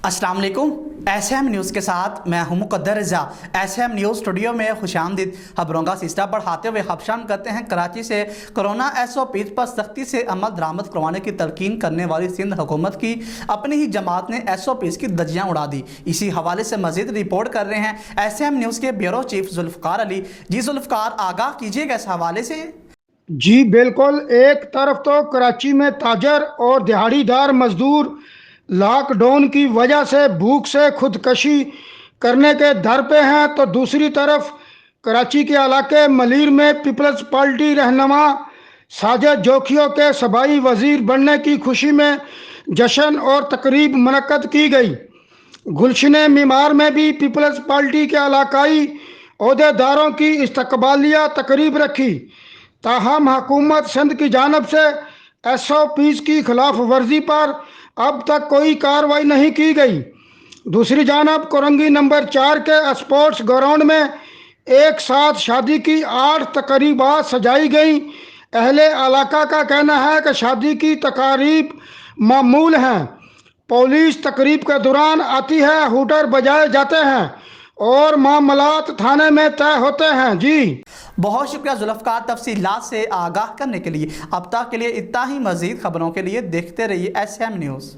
अस्सलाम वालेकुम। SM news के साथ मैं हूं मुक़द्दर रज़ा। SM न्यूज़ स्टूडियो में खुशामदीद। खबरों का सिलसिला बढ़ाते हुए खबशान करते हैं कराची से। कोरोना SOPs पर सख्ती से अमल दरामद करवाने की तलकीन करने वाली सिंध हुकूमत की अपनी ही जमात ने SOPs की धज्जियां उड़ा दी। इसी हवाले से मज़ीद रिपोर्ट कर रहे हैं SM न्यूज़ के ब्यूरो चीफ जुल्फ़कार अली। जी जुल्फ़कार, आगाह कीजिएगा इस हवाले से। जी बिल्कुल। एक तरफ तो कराची में ताजर और दिहाड़ीदार मजदूर लॉकडाउन की वजह से भूख से खुदकशी करने के दर पे हैं, तो दूसरी तरफ कराची के इलाके मलीर में पीपल्स पार्टी रहनुमा साजिद जोखियों के सूबाई वजीर बनने की खुशी में जश्न और तकरीब मुनक्कद की गई। गुलशन मीमार में भी पीपल्स पार्टी के इलाकाई अहदेदारों की इस्तकबालिया तकरीब रखी। ताहम हुकूमत सिंध की जानब से SOPs की खिलाफ वर्जी पर अब तक कोई कार्रवाई नहीं की गई। दूसरी जानब कोरंगी नंबर 4 के स्पोर्ट्स ग्राउंड में एक साथ शादी की 8 तकरीबात सजाई गई। अहले इलाका का कहना है कि शादी की तकारीब मामूल हैं। पुलिस तकरीब के दौरान आती है, हूटर बजाए जाते हैं और मामलात थाने में तय होते हैं। जी बहुत शुक्रिया जुल्फ़कार, तफसीलात से आगाह करने के लिए। अब तक के लिए इतना ही। मज़ीद खबरों के लिए देखते रहिए SM न्यूज़।